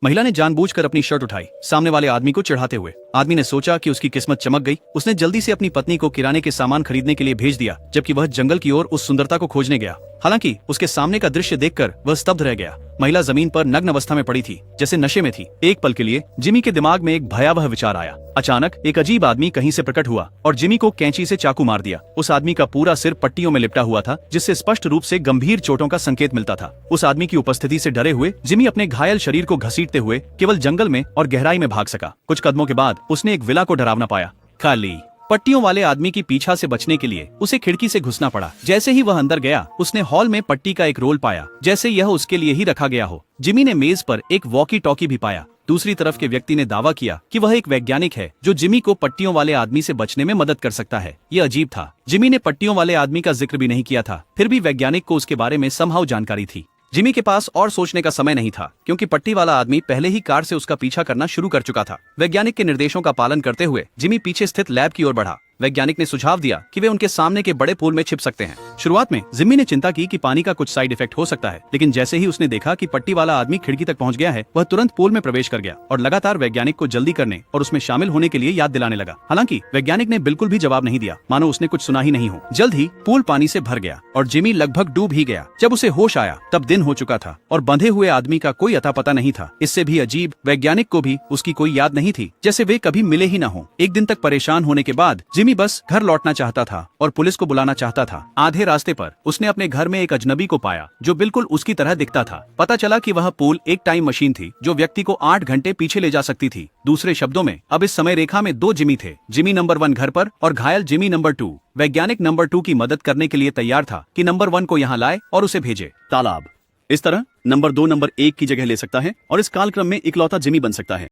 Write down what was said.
महिला ने जानबूझकर अपनी शर्ट उठाई, सामने वाले आदमी को चिढ़ाते हुए। आदमी ने सोचा कि उसकी किस्मत चमक गई। उसने जल्दी से अपनी पत्नी को किराने के सामान खरीदने के लिए भेज दिया, जबकि वह जंगल की ओर उस सुंदरता को खोजने गया। हालांकि उसके सामने का दृश्य देखकर वह स्तब्ध रह गया। महिला जमीन पर नग्न अवस्था में पड़ी थी, जैसे नशे में थी। एक पल के लिए जिमी के दिमाग में एक भयावह विचार आया। अचानक एक अजीब आदमी कहीं से प्रकट हुआ और जिमी को कैंची से चाकू मार दिया। उस आदमी का पूरा सिर पट्टियों में लिपटा हुआ था, जिससे स्पष्ट रूप से गंभीर चोटों का संकेत मिलता था। उस आदमी की उपस्थिति से डरे हुए जिमी अपने घायल शरीर को घसीटते हुए केवल जंगल में और गहराई में भाग सका। कुछ कदमों के बाद उसने एक विला को डरावना पाया। खाली पट्टियों वाले आदमी की पीछा से बचने के लिए उसे खिड़की से घुसना पड़ा। जैसे ही वह अंदर गया, उसने हॉल में पट्टी का एक रोल पाया, जैसे यह उसके लिए ही रखा गया हो। जिमी ने मेज पर एक वॉकी टॉकी भी पाया। दूसरी तरफ के व्यक्ति ने दावा किया कि वह एक वैज्ञानिक है जो जिमी को पट्टियों वाले आदमी से बचने में मदद कर सकता है। यह अजीब था। जिमी ने पट्टियों वाले आदमी का जिक्र भी नहीं किया था, फिर भी वैज्ञानिक को उसके बारे में समहाउ जानकारी थी। जिमी के पास और सोचने का समय नहीं था, क्योंकि पट्टी वाला आदमी पहले ही कार से उसका पीछा करना शुरू कर चुका था। वैज्ञानिक के निर्देशों का पालन करते हुए जिमी पीछे स्थित लैब की ओर बढ़ा। वैज्ञानिक ने सुझाव दिया कि वे उनके सामने के बड़े पूल में छिप सकते हैं। शुरुआत में जिमी ने चिंता की कि पानी का कुछ साइड इफेक्ट हो सकता है, लेकिन जैसे ही उसने देखा कि पट्टी वाला आदमी खिड़की तक पहुंच गया है, वह तुरंत पूल में प्रवेश कर गया और लगातार वैज्ञानिक को जल्दी करने और उसमें शामिल होने के लिए याद दिलाने लगा। हालांकि वैज्ञानिक ने बिल्कुल भी जवाब नहीं दिया, मानो उसने कुछ सुना ही नहीं हो। जल्द ही पूल पानी से भर गया और जिमी लगभग डूब ही गया। जब उसे होश आया तब दिन हो चुका था और बंधे हुए आदमी का कोई अता पता नहीं था। इससे भी अजीब, वैज्ञानिक को भी उसकी कोई याद नहीं थी, जैसे वे कभी मिले ही न हो। एक दिन तक परेशान होने के बाद जिमी बस घर लौटना चाहता था और पुलिस को बुलाना चाहता था। आधे रास्ते पर उसने अपने घर में एक अजनबी को पाया जो बिल्कुल उसकी तरह दिखता था। पता चला कि वह पूल एक टाइम मशीन थी जो व्यक्ति को 8 घंटे पीछे ले जा सकती थी। दूसरे शब्दों में अब इस समय रेखा में 2 जिमी थे। जिमी नंबर 1 घर पर और घायल जिमी नंबर 2। वैज्ञानिक नंबर 2 की मदद करने के लिए तैयार था कि नंबर 1 को यहाँ लाए और उसे भेजे। तालाब। इस तरह नंबर 2 नंबर 1 की जगह ले सकता है और इस कालक्रम में इकलौता जिमी बन सकता है।